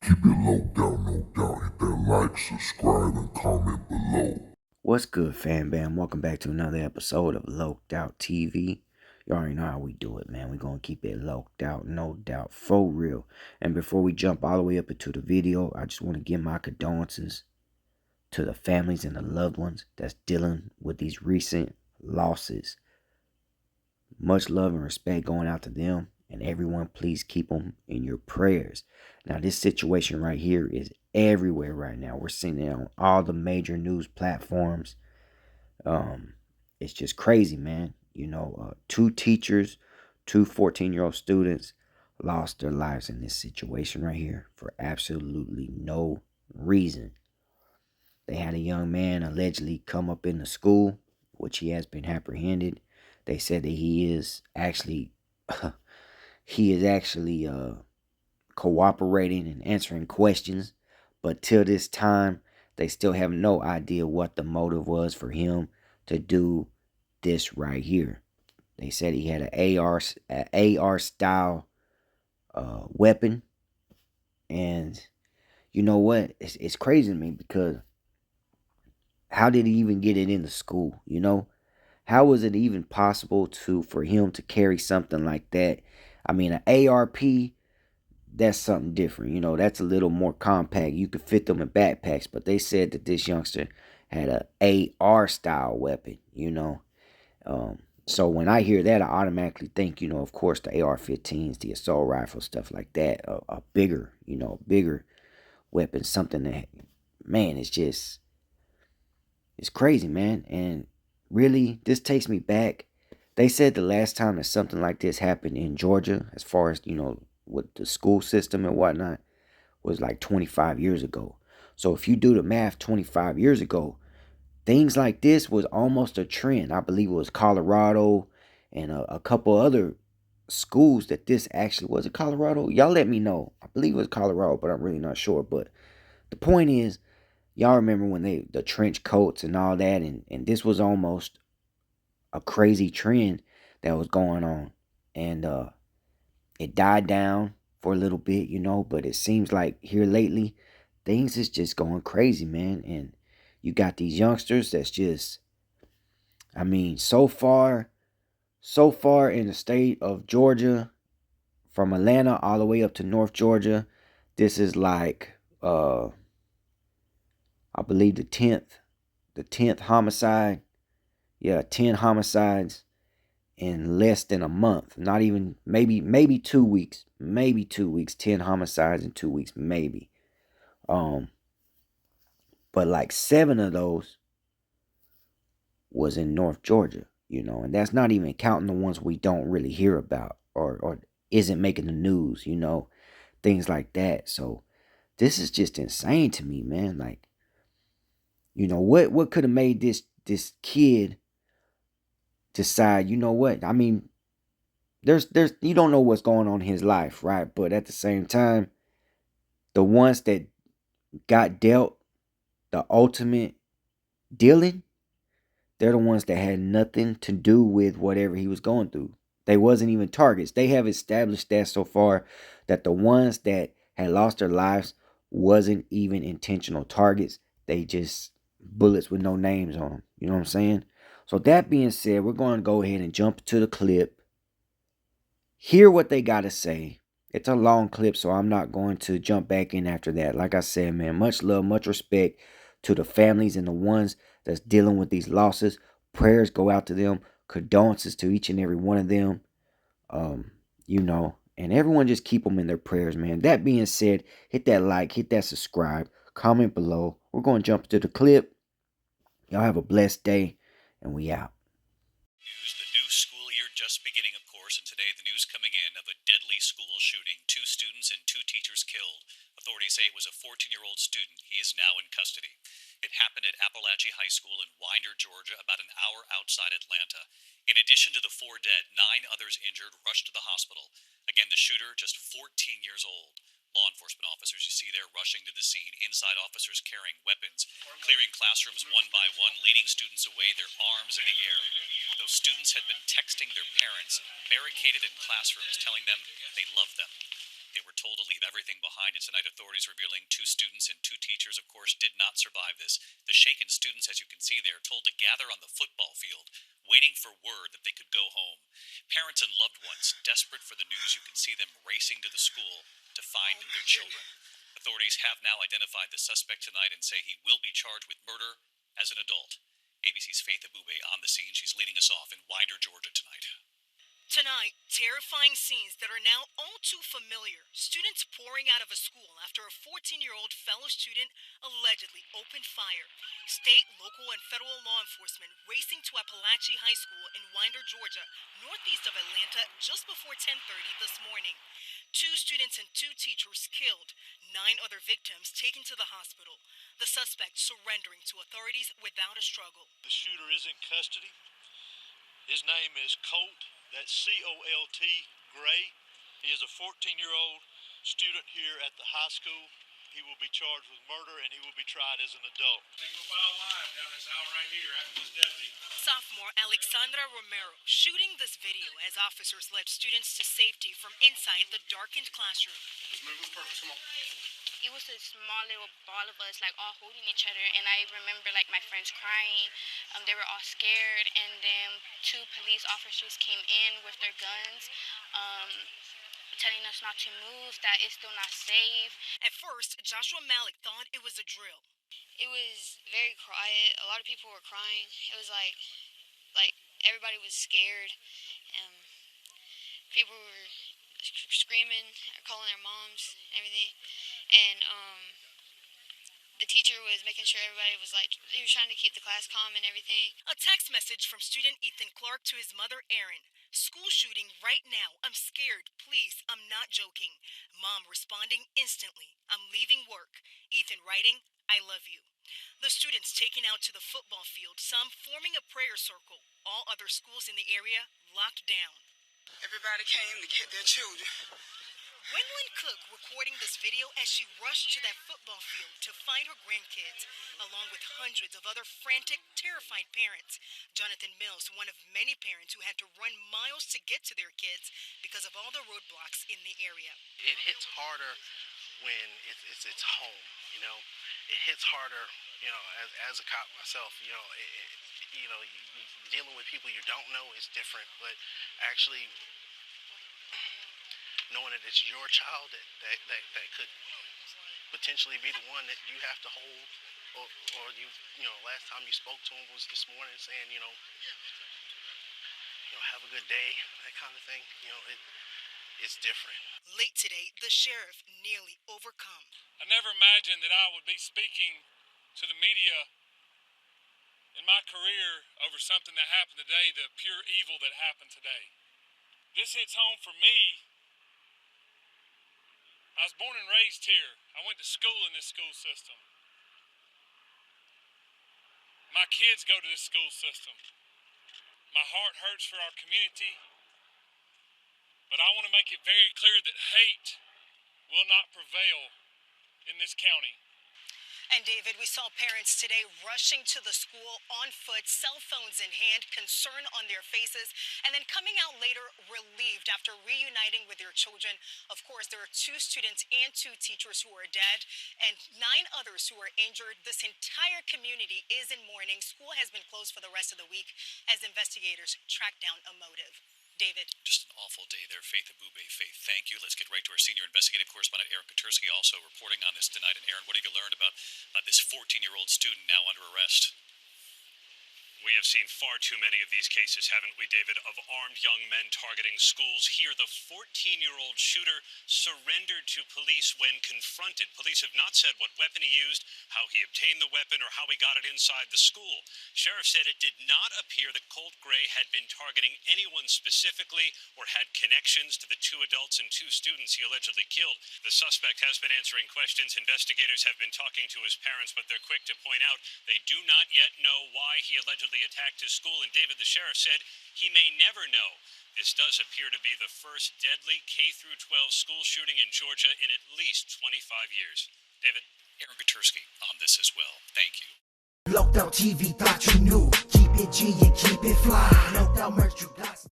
Keep it low down, no doubt. Hit that like, subscribe, and comment below. What's good, fam bam? Welcome back to another episode of Loked Out TV. You already know how we do it, man. We're going to keep it loked out, no doubt, for real. And before we jump all the way up into the video, I just want to give my condolences to the families and the loved ones that's dealing with these recent losses. Much love and respect going out to them. And everyone, please keep them in your prayers. Now, this situation right here is everywhere right now. We're seeing it on all the major news platforms. It's just crazy, man. Two teachers, two 14-year-old students lost their lives in this situation right here for absolutely no reason. They had a young man allegedly come up in the school, which he has been apprehended. They said that he is actually cooperating and answering questions, but till this time, they still have no idea what the motive was for him to do this right here. They said he had an AR style weapon, and you know what? It's crazy to me because how did he even get it into school? How was it even possible for him to carry something like that? I mean, an ARP, that's something different. That's a little more compact. You could fit them in backpacks, but they said that this youngster had a AR style weapon. So when I hear that, I automatically think, of course, the AR-15s, the assault rifle, stuff like that, a bigger weapon, something that, man, it's crazy, man. And really, this takes me back. They said the last time that something like this happened in Georgia, as far as, with the school system and whatnot, was like 25 years ago. So if you do the math, 25 years ago, things like this was almost a trend. I believe it was Colorado and a couple other schools that this actually was. It Colorado? Y'all let me know. I believe it was Colorado, but I'm really not sure. But the point is, y'all remember when the trench coats and all that, and this was almost a crazy trend that was going on. And it died down for a little bit, but it seems like here lately, things is just going crazy, man. And you got these youngsters that's just, I mean, so far in the state of Georgia, from Atlanta all the way up to North Georgia, this is like, I believe the tenth homicide. Yeah, 10 homicides in less than a month. Not even, maybe 2 weeks. Maybe 2 weeks. 10 homicides in 2 weeks, maybe. But like 7 of those was in North Georgia, and that's not even counting the ones we don't really hear about or isn't making the news, things like that. So this is just insane to me, man. Like, what could have made this kid decide, what? I mean, there's you don't know what's going on in his life, right? But at the same time, the ones that got dealt the ultimate dealing, they're the ones that had nothing to do with whatever he was going through. They wasn't even targets. They have established that so far that the ones that had lost their lives wasn't even intentional targets. They just bullets with no names on them. You know what I'm saying? So that being said, we're going to go ahead and jump to the clip. Hear what they got to say. It's a long clip, so I'm not going to jump back in after that. Like I said, man, much love, much respect to the families and the ones that's dealing with these losses. Prayers go out to them. Condolences to each and every one of them. And everyone just keep them in their prayers, man. That being said, hit that like, hit that subscribe, comment below. We're going to jump to the clip. Y'all have a blessed day, and we out. News, the new school year just beginning, of course, and today the news coming in of a deadly school shooting. 2 students and 2 teachers killed. Authorities say it was a 14-year-old student. He is now in custody. It happened at Appalachia High School in Windergeorgia, about an hour outside Atlanta. In addition to the 4 dead, 9 others injured rushed to the hospital. Again, the shooter, just 14 years old. Law enforcement officers you see there rushing to the scene, inside officers carrying weapons, clearing classrooms one by one, leading students away, their arms in the air. Those students had been texting their parents, barricaded in classrooms, telling them they loved them. They were told to leave everything behind, and tonight authorities revealing 2 students and 2 teachers, of course, did not survive this. The shaken students, as you can see there, told to gather on the football field, waiting for word that they could go home. Parents and loved ones, desperate for the news, you can see them racing to the school to find their children. Authorities have now identified the suspect tonight and say he will be charged with murder as an adult. ABC's Faith Abube on the scene. She's leading us off in Windergeorgia tonight. Tonight, terrifying scenes that are now all too familiar. Students pouring out of a school after a 14-year-old fellow student allegedly opened fire. State, local, and federal law enforcement racing to Appalachia High School in Winder, Georgia, northeast of Atlanta, just before 10:30 this morning. 2 students and 2 teachers killed, 9 other victims taken to the hospital. The suspect surrendering to authorities without a struggle. The shooter is in custody. His name is Colt. That's Colt Gray. He is a 14-year-old student here at the high school. He will be charged with murder and he will be tried as an adult. Sophomore Alexandra Romero shooting this video as officers led students to safety from inside the darkened classroom. It was a small little ball of us, like all holding each other, and I remember like my friends crying. They were all scared, and then 2 police officers came in with their guns, telling us not to move, that it's still not safe. At first, Joshua Malik thought it was a drill. It was very quiet. A lot of people were crying. It was like everybody was scared. People were screaming, calling their moms and everything. And the teacher was making sure everybody was he was trying to keep the class calm and everything. A text message from student Ethan Clark to his mother Erin. School shooting right now. I'm scared. Please, I'm not joking. Mom responding instantly. I'm leaving work. Ethan writing, I love you. The students taken out to the football field, some forming a prayer circle. All other schools in the area locked down. Everybody came to get their children. Gwendolyn Cook recording this video as she rushed to that football field to find her grandkids, along with hundreds of other frantic, terrified parents. Jonathan Mills, one of many parents who had to run miles to get to their kids because of all the roadblocks in the area. It hits harder when it's home, you know. It hits harder, you know, as a cop myself, you know, dealing with people you don't know is different, but actually knowing that it's your child that could potentially be the one that you have to hold, or last time you spoke to him was this morning saying, have a good day, that kind of thing. It's different. Late today, the sheriff nearly overcome. I never imagined that I would be speaking to the media in my career over something that happened today, the pure evil that happened today. This hits home for me. I was born and raised here. I went to school in this school system. My kids go to this school system. My heart hurts for our community, but I want to make it very clear that hate will not prevail in this county. And David, we saw parents today rushing to the school on foot, cell phones in hand, concern on their faces, and then coming out later relieved after reuniting with their children. Of course, there are 2 students and 2 teachers who are dead and 9 others who are injured. This entire community is in mourning. School has been closed for the rest of the week as investigators track down a motive. David. Just an awful day there. Faith Abube. Faith, thank you. Let's get right to our senior investigative correspondent, Aaron Katursky, also reporting on this tonight. And Aaron, what have you learned about this 14-year-old student now under arrest? We have seen far too many of these cases, haven't we, David, of armed young men targeting schools. Here, the 14-year-old shooter surrendered to police when confronted. Police have not said what weapon he used, how he obtained the weapon, or how he got it inside the school. Sheriff said it did not appear that Colt Gray had been targeting anyone specifically or had connections to the 2 adults and 2 students he allegedly killed. The suspect has been answering questions. Investigators have been talking to his parents, but they're quick to point out they do not yet know why he allegedly attacked his school, and David, the sheriff, said he may never know. This does appear to be the first deadly K-12 school shooting in Georgia in at least 25 years. David? Aaron Katursky on this as well. Thank you. Locked out TV, thought you knew. Keep it G and keep it fly. Locked out merch, you got